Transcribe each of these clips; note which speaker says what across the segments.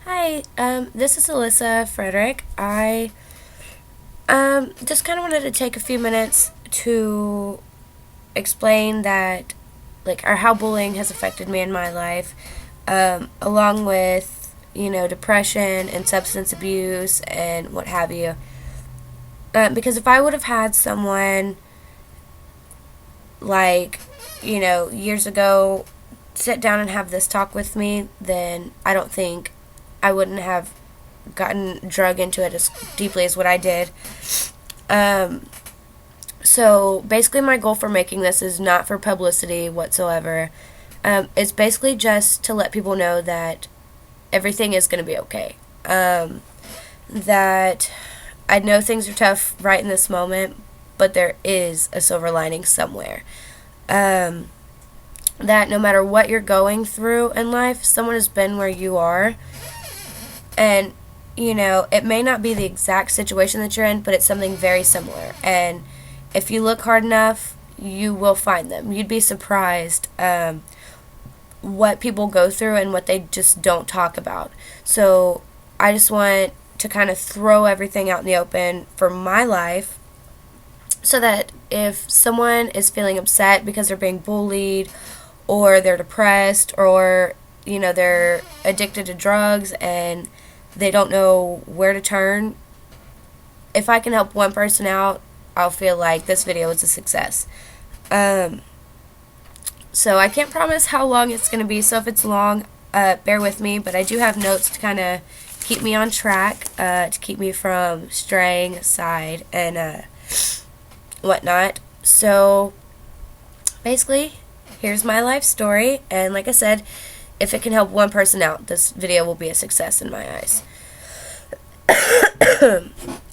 Speaker 1: Hi, this is Alyssa Frederick. I just kind of wanted to take a few minutes to explain that, or how bullying has affected me in my life, along with, depression and substance abuse and what have you. Because if I would have had someone like, years ago sit down and have this talk with me, then I don't think I wouldn't have gotten drug into it as deeply as what I did. Um, so basically, my goal for making this is not for publicity whatsoever. It's basically just to let people know that everything is going to be okay. That I know things are tough right in this moment, but there is a silver lining somewhere. Um, that no matter what you're going through in life, someone has been where you are, and it may not be the exact situation that you're in, but it's something very similar. And if you look hard enough, you will find them. You'd be surprised what people go through and what they just don't talk about. So I just want to kind of throw everything out in the open for my life, so that if someone is feeling upset because they're being bullied, or they're depressed, or they're addicted to drugs and they don't know where to turn, if I can help one person out, I'll feel like this video is a success. Um, so I can't promise how long it's going to be, so if it's long, bear with me, but I do have notes to kind of keep me on track, to keep me from straying aside and whatnot. So basically, here's my life story, and like I said, if it can help one person out, this video will be a success in my eyes.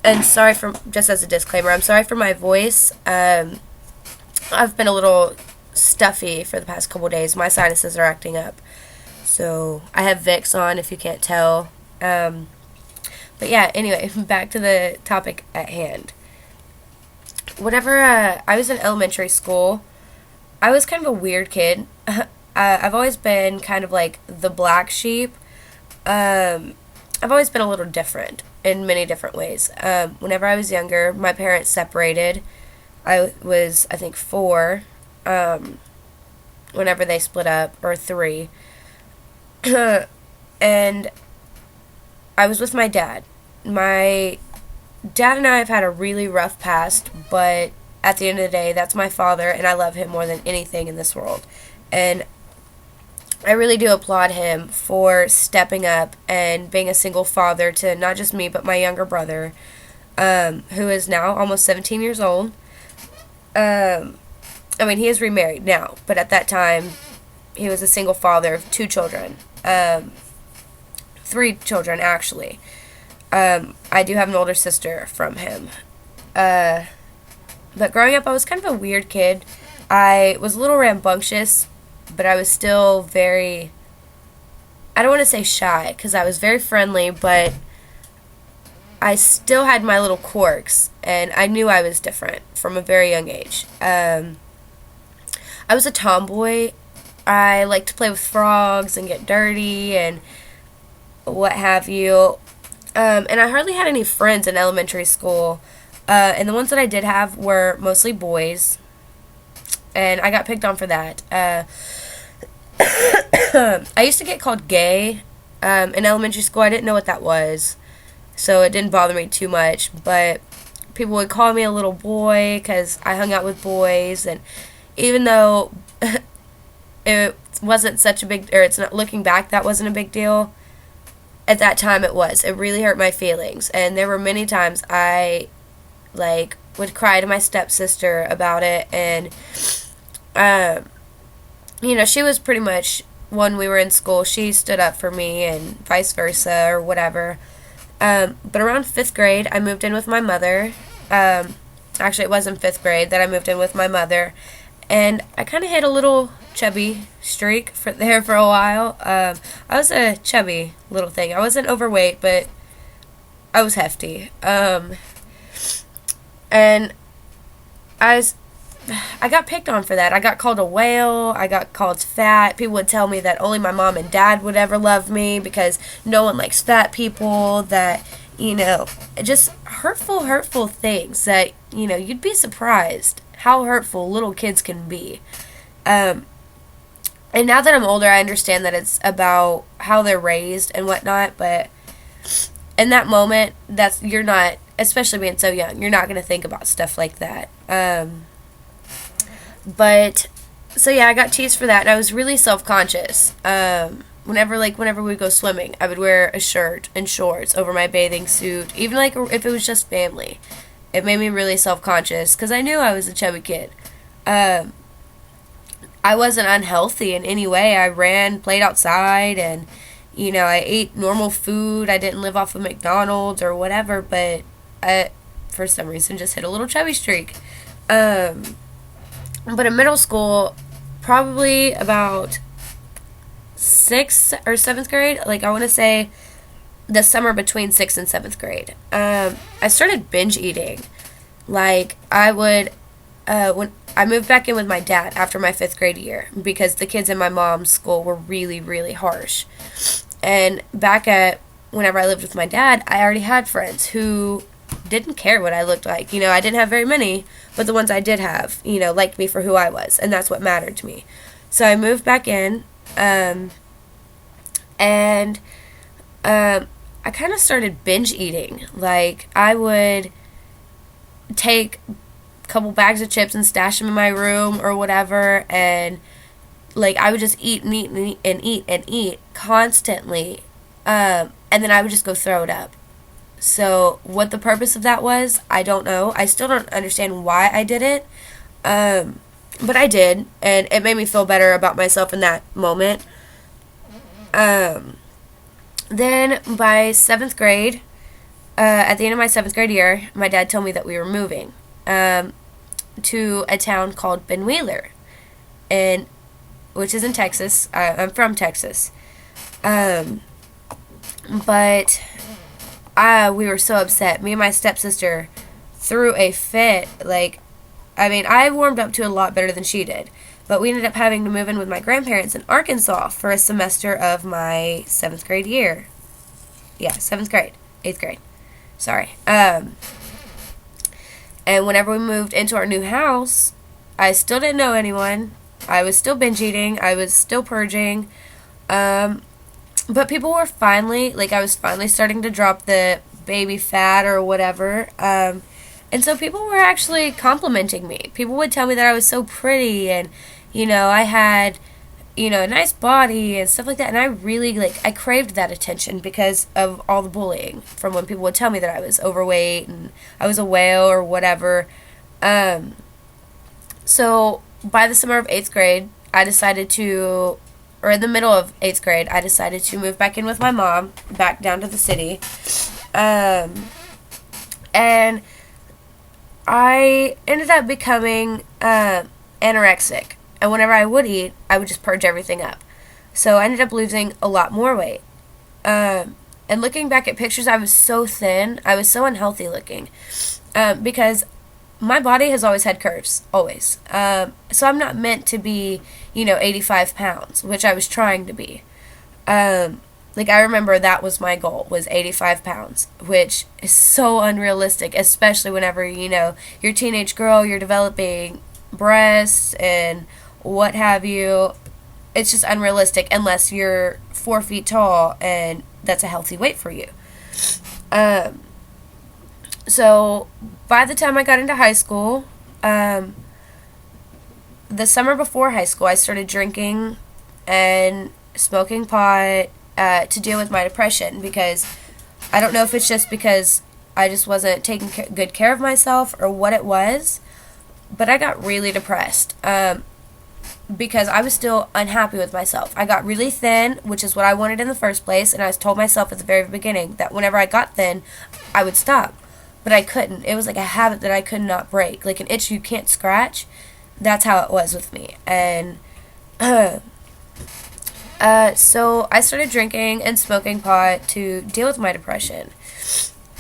Speaker 1: And sorry for, just as a disclaimer, I'm sorry for my voice. I've been a little stuffy for the past couple days. My sinuses are acting up. So I have Vicks on, if you can't tell. But yeah, anyway, back to the topic at hand. Whenever I was in elementary school, I was kind of a weird kid. I've always been kind of like the black sheep. I've always been a little different in many different ways. Whenever I was younger, my parents separated. I was, I think, 4 whenever they split up, or 3. And I was with my dad. My dad and I have had a really rough past, but at the end of the day, that's my father, and I love him more than anything in this world. And I really do applaud him for stepping up and being a single father to not just me, but my younger brother, who is now almost 17 years old. He is remarried now, but at that time, he was a single father of 2 children. 3 children, actually. I do have an older sister from him. But growing up, I was kind of a weird kid. I was a little rambunctious, but I was still very, I don't want to say shy, because I was very friendly, but I still had my little quirks, and I knew I was different from a very young age. I was a tomboy. I liked to play with frogs and get dirty and what have you. And I hardly had any friends in elementary school. And the ones that I did have were mostly boys. And I got picked on for that. I used to get called gay in elementary school. I didn't know what that was, so it didn't bother me too much. But people would call me a little boy because I hung out with boys. And even though it wasn't such a big, or it's not, looking back, that wasn't a big deal, at that time it was. It really hurt my feelings. And there were many times I would cry to my stepsister about it, and she was pretty much, when we were in school, she stood up for me, and vice versa, or whatever. But around 5th grade, I moved in with my mother. Actually, it was in 5th grade that I moved in with my mother, and I kind of hit a little chubby streak for a while. I was a chubby little thing. I wasn't overweight, but I was hefty. And I was I got picked on for that. I got called a whale. I got called fat. People would tell me that only my mom and dad would ever love me because no one likes fat people. That, just hurtful things that, you'd be surprised how hurtful little kids can be. And now that I'm older, I understand that it's about how they're raised and whatnot, but in that moment, you're not, especially being so young, you're not going to think about stuff like that. But, so yeah, I got teased for that, and I was really self-conscious. Whenever we go swimming, I would wear a shirt and shorts over my bathing suit, even if it was just family. It made me really self-conscious, because I knew I was a chubby kid. I wasn't unhealthy in any way. I ran, played outside, and, I ate normal food. I didn't live off of McDonald's or whatever, but I, for some reason, just hit a little chubby streak. But in middle school, probably about 6th or 7th grade, I want to say the summer between 6th and 7th grade, I started binge eating. I would, when I moved back in with my dad after my 5th grade year because the kids in my mom's school were really, really harsh. And whenever I lived with my dad, I already had friends who didn't care what I looked like. I didn't have very many, but the ones I did have, liked me for who I was, and that's what mattered to me. So I moved back in, and I kind of started binge eating. I would take a couple bags of chips and stash them in my room or whatever, and I would just eat and eat and eat and eat and eat constantly, and then I would just go throw it up. So what the purpose of that was, I don't know. I still don't understand why I did it, but I did, and it made me feel better about myself in that moment. Then by 7th grade, at the end of my 7th grade year, my dad told me that we were moving to a town called Ben Wheeler, which is in Texas. I'm from Texas, but we were so upset. Me and my stepsister threw a fit. I warmed up to a lot better than she did. But we ended up having to move in with my grandparents in Arkansas for a semester of my 7th grade year. Yeah, 7th grade. 8th grade. Sorry. And whenever we moved into our new house, I still didn't know anyone. I was still binge eating. I was still purging. But people were finally, I was finally starting to drop the baby fat or whatever. And so people were actually complimenting me. People would tell me that I was so pretty and, I had, a nice body and stuff like that. And I really, I craved that attention because of all the bullying from when people would tell me that I was overweight and I was a whale or whatever. So by the summer of 8th grade, in the middle of 8th grade, I decided to move back in with my mom, back down to the city. And I ended up becoming anorexic. And whenever I would eat, I would just purge everything up. So I ended up losing a lot more weight. And looking back at pictures, I was so thin. I was so unhealthy looking. Because my body has always had curves. Always. So I'm not meant to be, 85 pounds, which I was trying to be. I remember that was my goal, was 85 pounds, which is so unrealistic, especially whenever, you're a teenage girl, you're developing breasts and what have you. It's just unrealistic unless you're 4 feet tall and that's a healthy weight for you. So by the time I got into high school, the summer before high school, I started drinking and smoking pot to deal with my depression, because I don't know if it's just because I just wasn't taking good care of myself or what it was, but I got really depressed because I was still unhappy with myself. I got really thin, which is what I wanted in the first place, and I told myself at the very beginning that whenever I got thin, I would stop. But I couldn't. It was like a habit that I could not break. Like an itch you can't scratch. That's how it was with me. And so I started drinking and smoking pot to deal with my depression.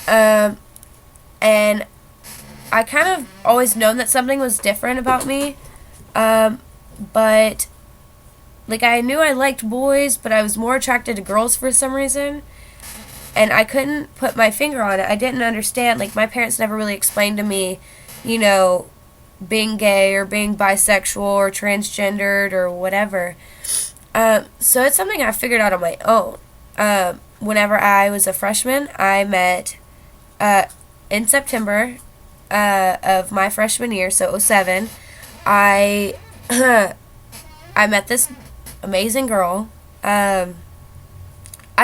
Speaker 1: And I kind of always known that something was different about me. But like I knew I liked boys, but I was more attracted to girls for some reason. And I couldn't put my finger on it. I didn't understand. Like my parents never really explained to me, you know, being gay or being bisexual or transgendered or whatever. So it's something I figured out on my own. Whenever I was a freshman, I met in September of my freshman year, so '07. I I met this amazing girl. I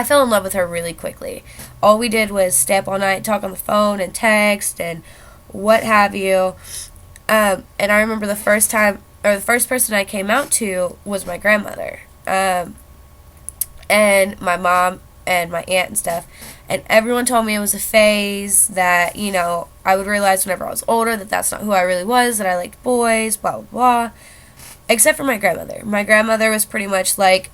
Speaker 1: fell in love with her really quickly. All we did was stay up all night, talk on the phone, and text, and what have you. And I remember the first person I came out to was my grandmother. And my mom and my aunt and stuff. And everyone told me it was a phase, that, you know, I would realize whenever I was older that that's not who I really was, that I liked boys, blah, blah, blah. Except for my grandmother. My grandmother was pretty much like,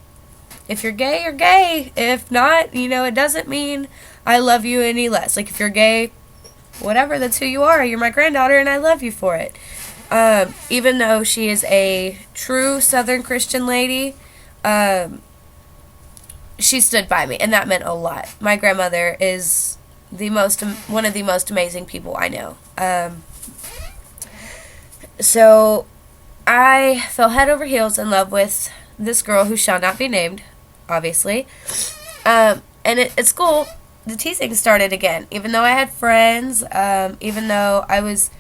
Speaker 1: if you're gay, you're gay. If not, you know, it doesn't mean I love you any less. Like, if you're gay, whatever, that's who you are. You're my granddaughter, and I love you for it. Even though she is a true Southern Christian lady, she stood by me, and that meant a lot. My grandmother is one of the most amazing people I know. So I fell head over heels in love with this girl who shall not be named, obviously. And at school, the teasing started again. Even though I had friends, even though I don't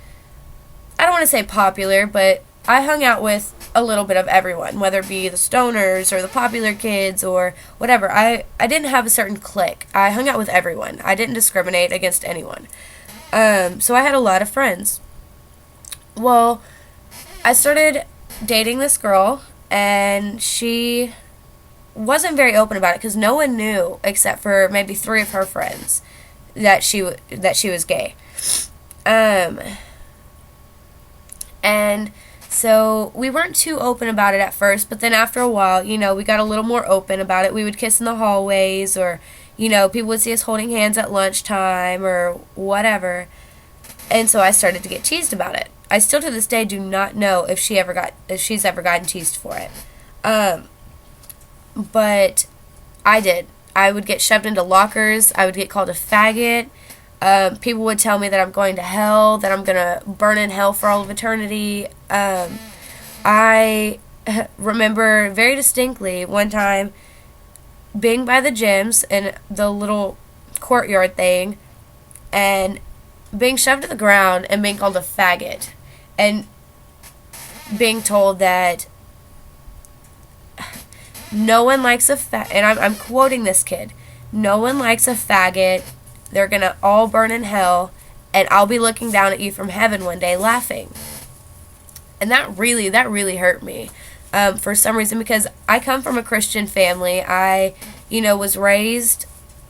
Speaker 1: want to say popular, but I hung out with a little bit of everyone, whether it be the stoners or the popular kids or whatever. I didn't have a certain clique. I hung out with everyone. I didn't discriminate against anyone. So I had a lot of friends. Well, I started dating this girl, and she wasn't very open about it because no one knew except for maybe 3 of her friends that she was gay. And so we weren't too open about it at first, but then after a while, you know, we got a little more open about it. We would kiss in the hallways, or, you know, people would see us holding hands at lunchtime or whatever. And so I started to get teased about it. I still to this day do not know if she's ever gotten teased for it. But I did. I would get shoved into lockers. I would get called a faggot. People would tell me that I'm going to hell, that I'm going to burn in hell for all of eternity. I remember very distinctly one time being by the gyms in the little courtyard thing and being shoved to the ground and being called a faggot. And being told that no one likes a faggot, and I'm quoting this kid, no one likes a faggot, they're gonna all burn in hell, and I'll be looking down at you from heaven one day laughing. And that really hurt me, for some reason, because I come from a Christian family. I, was raised,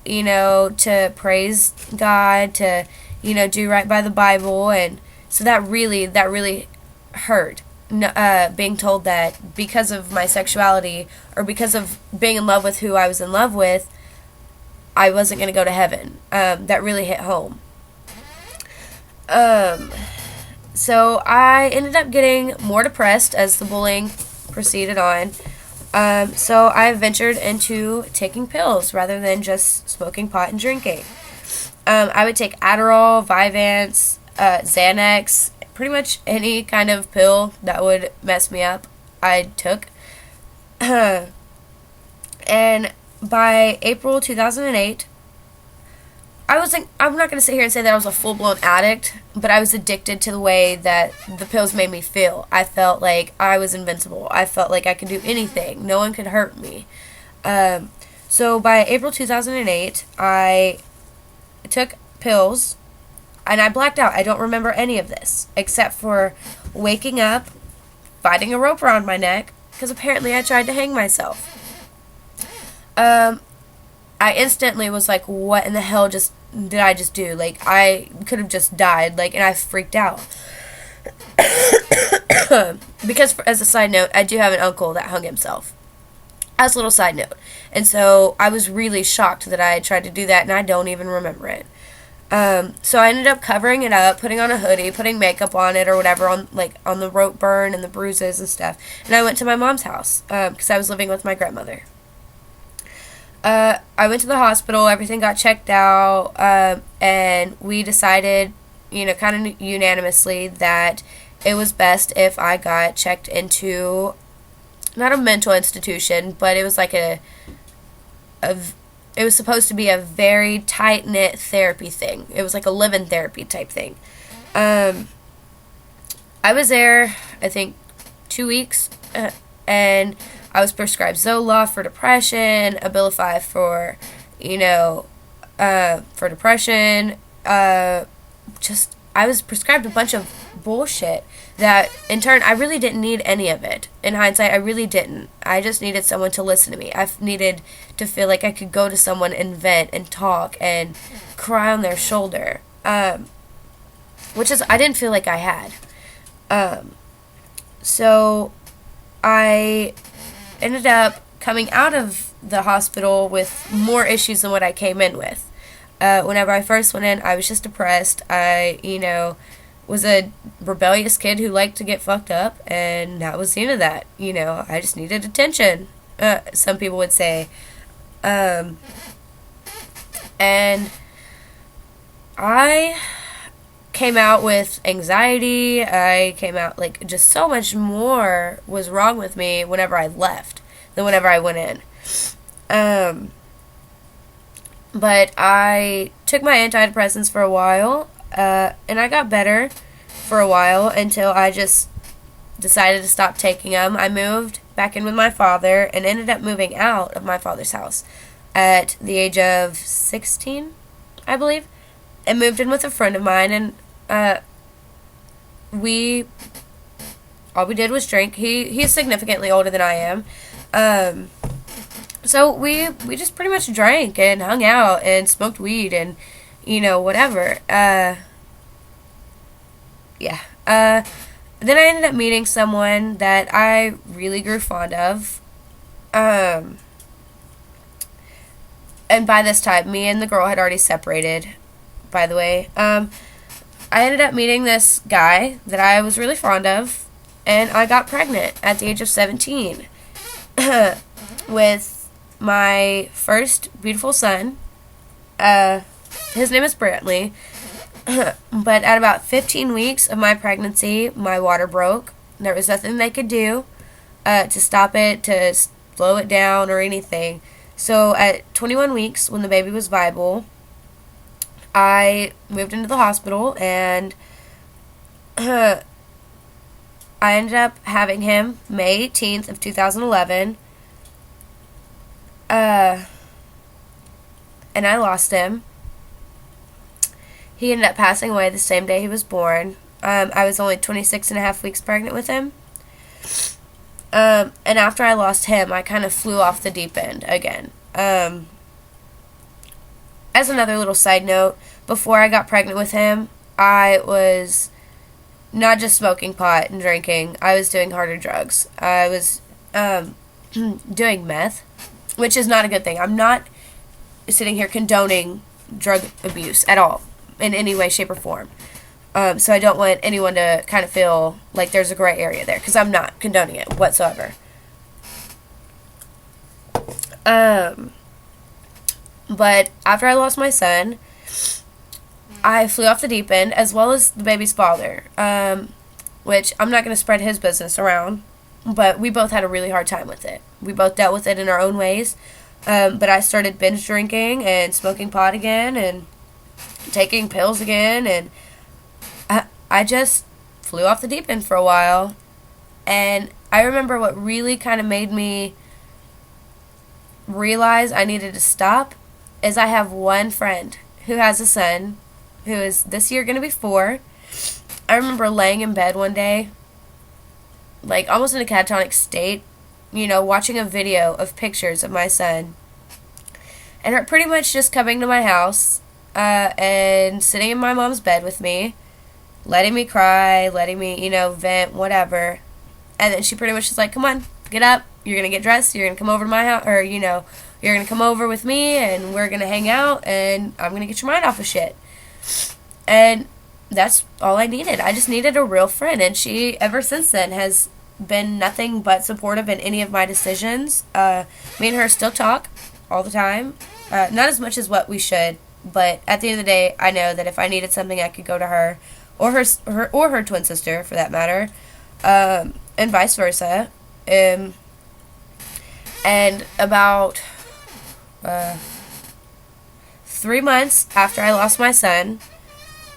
Speaker 1: to praise God, to, do right by the Bible, and so that really hurt. Being told that because of my sexuality or because of being in love with who I was in love with, I wasn't going to go to heaven. That really hit home. So I ended up getting more depressed as the bullying proceeded on. So I ventured into taking pills rather than just smoking pot and drinking. I would take Adderall, Vyvanse, Xanax, pretty much any kind of pill that would mess me up, I took. And by April 2008, I'm not going to sit here and say that I was a full-blown addict, but I was addicted to the way that the pills made me feel. I felt like I was invincible. I felt like I could do anything. No one could hurt me. So by April 2008, I took pills, and I blacked out. I don't remember any of this, except for waking up, finding a rope around my neck, because apparently I tried to hang myself. I instantly was like, what in the hell did I just do? Like, I could have just died, and I freaked out. Because, as a side note, I do have an uncle that hung himself. As a little side note. And so I was really shocked that I had tried to do that, and I don't even remember it. So I ended up covering it up, putting on a hoodie, putting makeup on it or whatever, on the rope burn and the bruises and stuff. And I went to my mom's house because I was living with my grandmother. I went to the hospital, everything got checked out, and we decided, kind of unanimously that it was best if I got checked into, not a mental institution, but it was like it was supposed to be a very tight-knit therapy thing. It was like a live-in therapy type thing. I was there, I think, 2 weeks, and I was prescribed Zoloft for depression, Abilify for, for depression. I was prescribed a bunch of bullshit that, in turn, I really didn't need any of it. In hindsight, I really didn't. I just needed someone to listen to me. I needed to feel like I could go to someone and vent and talk and cry on their shoulder, which is, I didn't feel like I had. So I ended up coming out of the hospital with more issues than what I came in with. Whenever I first went in, I was just depressed. I, was a rebellious kid who liked to get fucked up, and that was the end of that. I just needed attention, some people would say. And I came out with anxiety. I came out, just so much more was wrong with me whenever I left than whenever I went in. But I took my antidepressants for a while, and I got better for a while until I just decided to stop taking them. I moved back in with my father and ended up moving out of my father's house at the age of 16, I believe, and moved in with a friend of mine, and all we did was drink. He's significantly older than I am. So we just pretty much drank and hung out and smoked weed and, whatever. Yeah. Then I ended up meeting someone that I really grew fond of. And by this time, me and the girl had already separated, by the way. I ended up meeting this guy that I was really fond of, and I got pregnant at the age of 17 with my first beautiful son. His name is Brantley. But at about 15 weeks of my pregnancy, my water broke. There was nothing they could do to stop it, to slow it down, or anything. So at 21 weeks, when the baby was viable, I moved into the hospital, and I ended up having him May 18th of 2011. And I lost him. He ended up passing away the same day he was born. I was only 26 and a half weeks pregnant with him. And after I lost him, I kind of flew off the deep end again. As another little side note, before I got pregnant with him, I was not just smoking pot and drinking. I was doing harder drugs. I was doing meth, which is not a good thing. I'm not sitting here condoning drug abuse at all, in any way, shape, or form. So I don't want anyone to kind of feel like there's a gray area there, because I'm not condoning it whatsoever. But after I lost my son, I flew off the deep end, as well as the baby's father, which I'm not going to spread his business around, but we both had a really hard time with it. We both dealt with it in our own ways, but I started binge drinking and smoking pot again and taking pills again, and I just flew off the deep end for a while. And I remember what really kind of made me realize I needed to stop is I have one friend who has a son who is this year going to be 4. I remember laying in bed one day, like almost in a catatonic state, watching a video of pictures of my son, and her pretty much just coming to my house and sitting in my mom's bed with me, letting me cry, letting me, vent, whatever. And then she pretty much was like, come on, get up, you're going to get dressed, you're going to come over to my house, or, you're going to come over with me, and we're going to hang out, and I'm going to get your mind off of shit. And that's all I needed. I just needed a real friend. And she, ever since then, has been nothing but supportive in any of my decisions. Me and her still talk all the time. Not as much as what we should, but at the end of the day, I know that if I needed something, I could go to her, or her twin sister, for that matter, and vice versa. And about 3 months after I lost my son,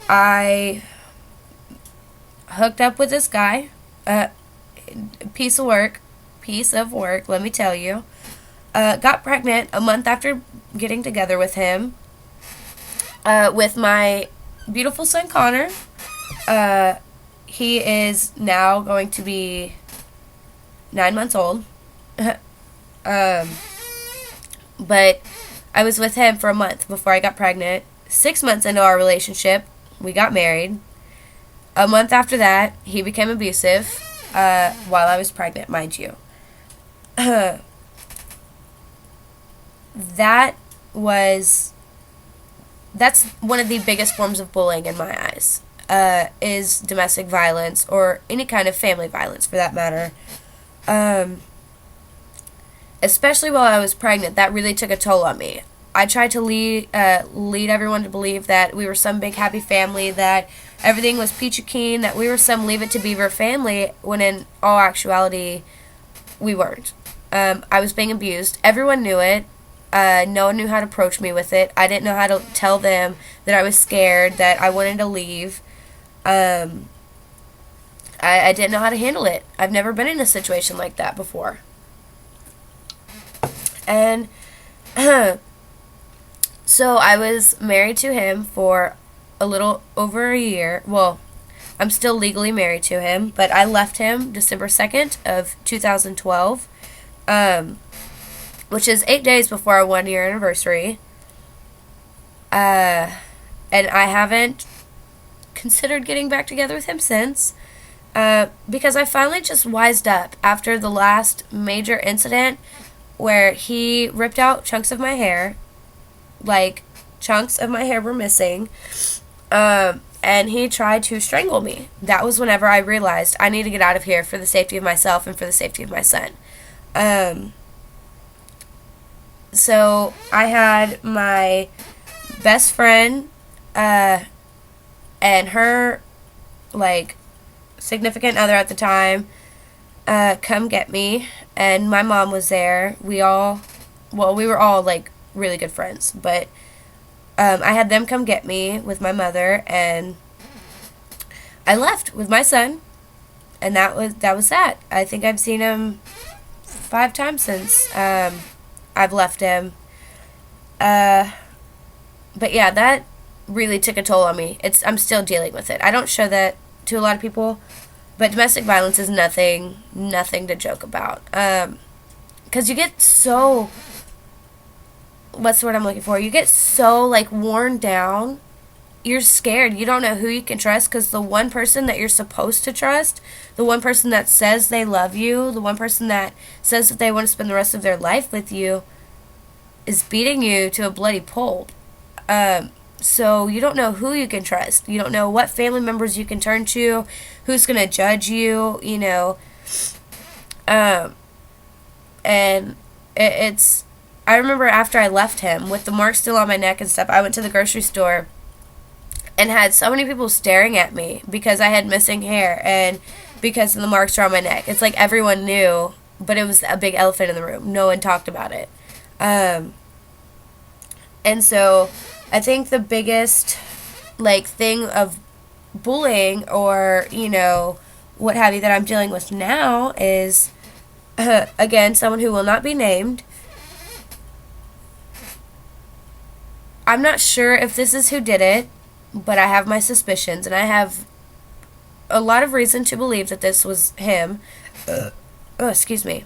Speaker 1: I hooked up with this guy. Piece of work, let me tell you. Got pregnant a month after getting together with him, with my beautiful son Connor. He is now going to be 9 months old. But I was with him for a month before I got pregnant. 6 months into our relationship, we got married. A month after that, he became abusive, while I was pregnant, mind you. That's one of the biggest forms of bullying in my eyes, is domestic violence, or any kind of family violence for that matter. Especially while I was pregnant, that really took a toll on me. I tried to lead everyone to believe that we were some big happy family, that everything was peachy keen, that we were some Leave It to Beaver family, when in all actuality, we weren't. I was being abused. Everyone knew it. No one knew how to approach me with it. I didn't know how to tell them that I was scared, that I wanted to leave. I didn't know how to handle it. I've never been in a situation like that before. And so I was married to him for a little over a year. Well, I'm still legally married to him, but I left him December 2nd of 2012, which is 8 days before our 1 year anniversary. And I haven't considered getting back together with him since, because I finally just wised up after the last major incident where he ripped out chunks of my hair. Like, chunks of my hair were missing. And he tried to strangle me. That was whenever I realized I need to get out of here for the safety of myself and for the safety of my son. So I had my best friend, and her, like, significant other at the time, come get me, and my mom was there. We were all, like, really good friends, but I had them come get me with my mother, and I left with my son, and that was that. I think I've seen him 5 times since I've left him. But yeah, that really took a toll on me. I'm still dealing with it. I don't show that to a lot of people, but domestic violence is nothing to joke about. 'Cause you get so, what's the word I'm looking for? You get so, like, worn down. You're scared. You don't know who you can trust, because the one person that you're supposed to trust, the one person that says they love you, the one person that says that they want to spend the rest of their life with you, is beating you to a bloody pulp. So you don't know who you can trust. You don't know what family members you can turn to, who's going to judge you, you know. And it's... I remember after I left him, with the marks still on my neck and stuff, I went to the grocery store and had so many people staring at me because I had missing hair and because the marks were on my neck. It's like everyone knew, but it was a big elephant in the room. No one talked about it. And so I think the biggest, like, thing of bullying, or, you know, what have you, that I'm dealing with now is, again, someone who will not be named. I'm not sure if this is who did it, but I have my suspicions, and I have a lot of reason to believe that this was him. Excuse me.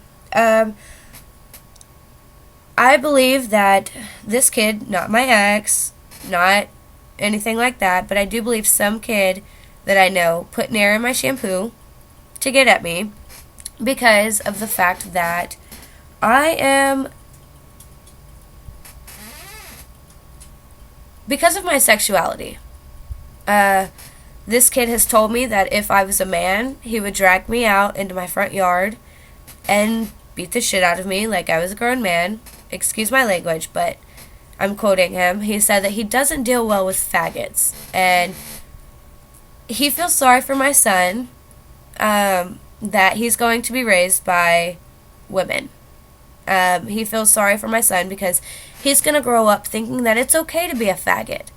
Speaker 1: I believe that this kid, not my ex, not anything like that, but I do believe some kid that I know put Nair in my shampoo to get at me because of the fact that because of my sexuality. This kid has told me that if I was a man, he would drag me out into my front yard and beat the shit out of me like I was a grown man. Excuse my language, but I'm quoting him. He said that he doesn't deal well with faggots, and he feels sorry for my son, that he's going to be raised by women. He feels sorry for my son because he's going to grow up thinking that it's okay to be a faggot.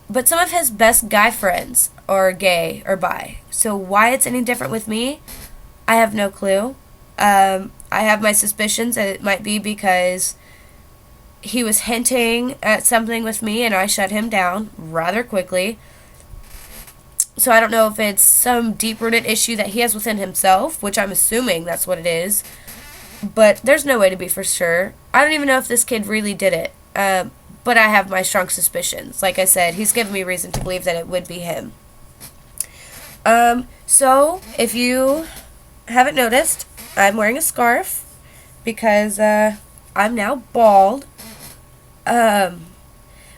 Speaker 1: But some of his best guy friends are gay or bi. So why it's any different with me, I have no clue. I have my suspicions that it might be because he was hinting at something with me and I shut him down rather quickly. So I don't know if it's some deep-rooted issue that he has within himself, which I'm assuming that's what it is. But there's no way to be for sure. I don't even know if this kid really did it. But I have my strong suspicions. Like I said, he's given me reason to believe that it would be him. So, if you haven't noticed, I'm wearing a scarf because I'm now bald.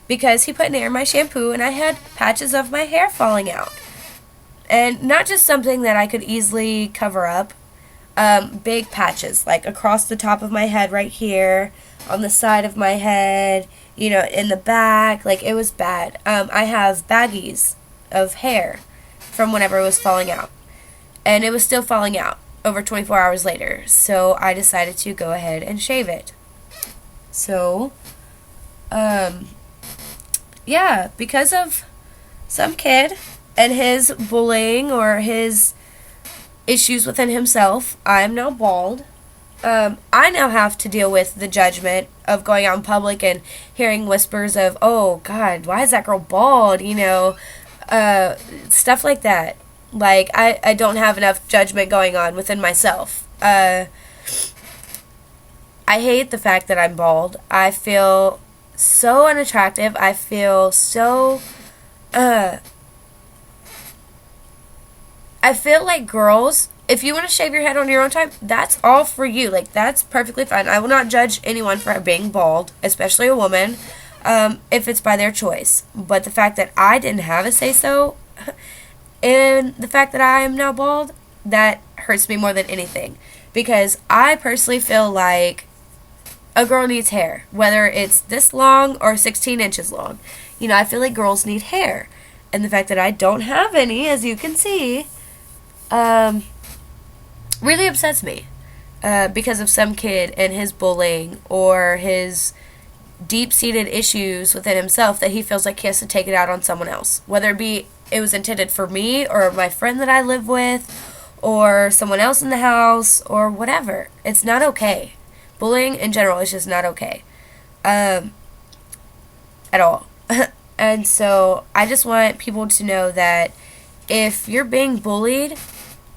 Speaker 1: Because he put an air in my shampoo and I had patches of my hair falling out. And not just something that I could easily cover up. Big patches, like across the top of my head right here, on the side of my head, in the back. Like, it was bad. I have baggies of hair from whenever it was falling out. And it was still falling out over 24 hours later. So I decided to go ahead and shave it. So, yeah, because of some kid and his bullying or his issues within himself, I'm now bald. I now have to deal with the judgment of going out in public and hearing whispers of, oh, God, why is that girl bald? Stuff like that. Like, I don't have enough judgment going on within myself. I hate the fact that I'm bald. I feel so unattractive. I feel so, I feel like girls, if you want to shave your head on your own time, that's all for you. Like, that's perfectly fine. I will not judge anyone for being bald, especially a woman, if it's by their choice. But the fact that I didn't have a say-so, and the fact that I am now bald, that hurts me more than anything. Because I personally feel like a girl needs hair, whether it's this long or 16 inches long. I feel like girls need hair. And the fact that I don't have any, as you can see, really upsets me. Because of some kid and his bullying or his deep-seated issues within himself that he feels like he has to take it out on someone else. Whether it was intended for me or my friend that I live with or someone else in the house or whatever. It's not okay. Bullying in general is just not okay. At all. And so I just want people to know that if you're being bullied,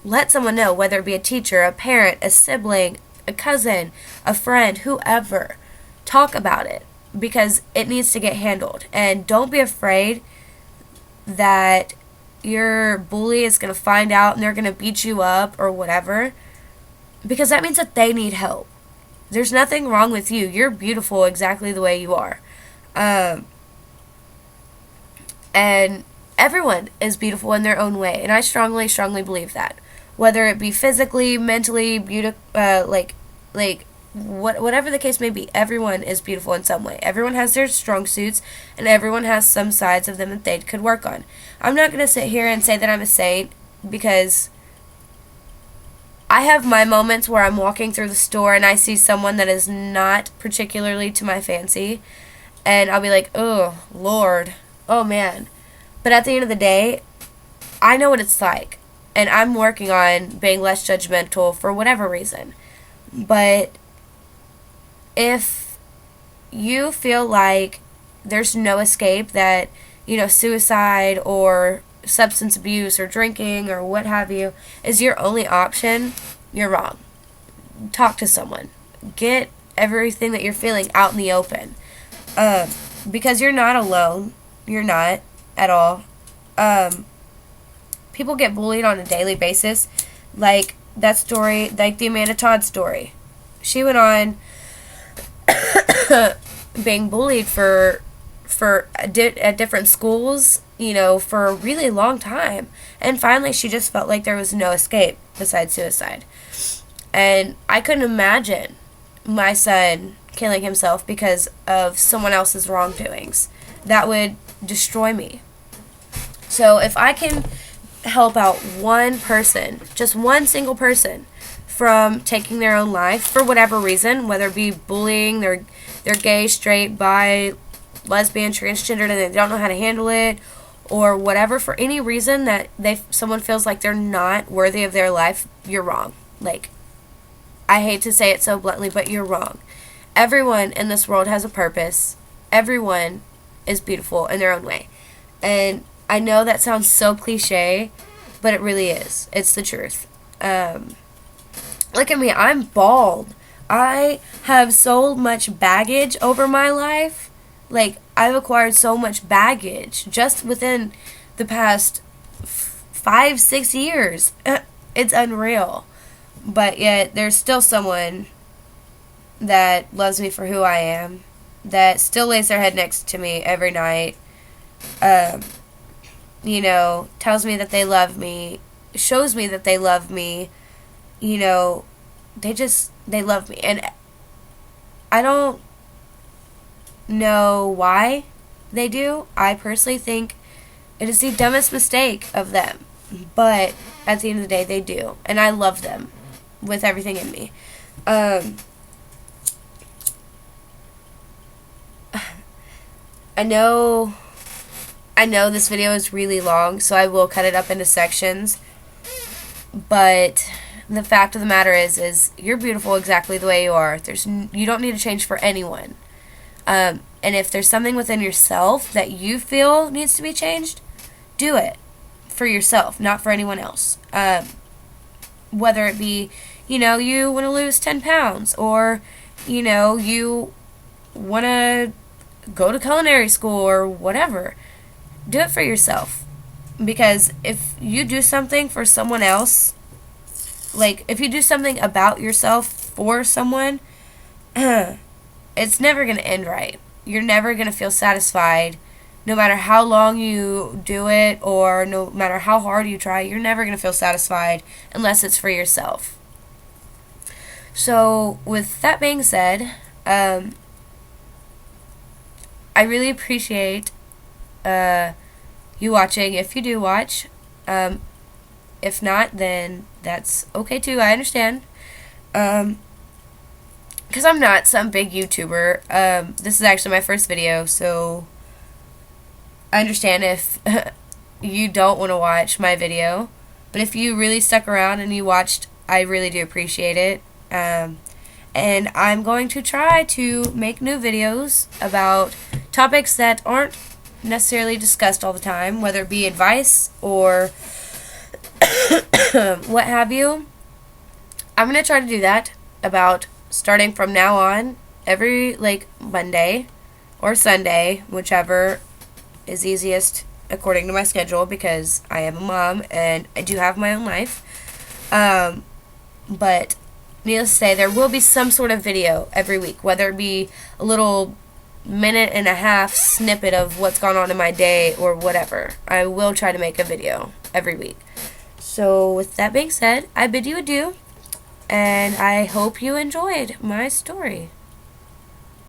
Speaker 1: let someone know, whether it be a teacher, a parent, a sibling, a cousin, a friend, whoever. Talk about it because it needs to get handled. And don't be afraid that your bully is going to find out and they're going to beat you up or whatever, because that means that they need help. There's nothing wrong with you. You're beautiful exactly the way you are. And everyone is beautiful in their own way. And I strongly, strongly believe that. Whether it be physically, mentally, whatever the case may be, everyone is beautiful in some way. Everyone has their strong suits, and everyone has some sides of them that they could work on. I'm not going to sit here and say that I'm a saint, because I have my moments where I'm walking through the store and I see someone that is not particularly to my fancy, and I'll be like, oh, Lord, oh, man. But at the end of the day, I know what it's like, and I'm working on being less judgmental for whatever reason. But if you feel like there's no escape, that, suicide or substance abuse or drinking or what have you is your only option, you're wrong. Talk to someone. Get everything that you're feeling out in the open. Because you're not alone. You're not at all. People get bullied on a daily basis. Like that story, like the Amanda Todd story. She went on being bullied at different schools for a really long time. And finally, she just felt like there was no escape besides suicide. And I couldn't imagine my son killing himself because of someone else's wrongdoings. That would destroy me. So if I can help out one person, just one single person, from taking their own life for whatever reason, whether it be bullying, they're gay, straight, bi, lesbian, transgender, and they don't know how to handle it, or whatever, for any reason that someone feels like they're not worthy of their life, you're wrong. Like, I hate to say it so bluntly, but you're wrong. Everyone in this world has a purpose. Everyone is beautiful in their own way. And I know that sounds so cliche, but it really is. It's the truth. Look at me. I'm bald. I have so much baggage over my life. Like, I've acquired so much baggage just within the past 5-6 years. It's unreal. But yet, there's still someone that loves me for who I am, that still lays their head next to me every night, tells me that they love me, shows me that they love me, they love me. And I don't know why they do. I personally think it is the dumbest mistake of them. But at the end of the day, they do. And I love them with everything in me. I know this video is really long, so I will cut it up into sections. But the fact of the matter is you're beautiful exactly the way you are. You don't need to change for anyone. And if there's something within yourself that you feel needs to be changed, do it for yourself, not for anyone else. Whether it be, you want to lose 10 pounds, or, you want to go to culinary school or whatever. Do it for yourself. Because if you do something for someone else, like, if you do something about yourself for someone, it's never going to end right. You're never going to feel satisfied. No matter how long you do it, or no matter how hard you try, you're never going to feel satisfied unless it's for yourself. So, with that being said, I really appreciate you watching, if you do watch. If not, then that's okay too. I understand. Because I'm not some big YouTuber. This is actually my first video, so I understand if you don't want to watch my video. But if you really stuck around and you watched, I really do appreciate it. And I'm going to try to make new videos about topics that aren't necessarily discussed all the time, whether it be advice or what have you. I'm going to try to do that about starting from now on, every Monday or Sunday, whichever is easiest according to my schedule, because I am a mom and I do have my own life. But needless to say, there will be some sort of video every week, whether it be a little minute and a half snippet of what's gone on in my day or whatever. I will try to make a video every week. So with that being said, I bid you adieu, and I hope you enjoyed my story.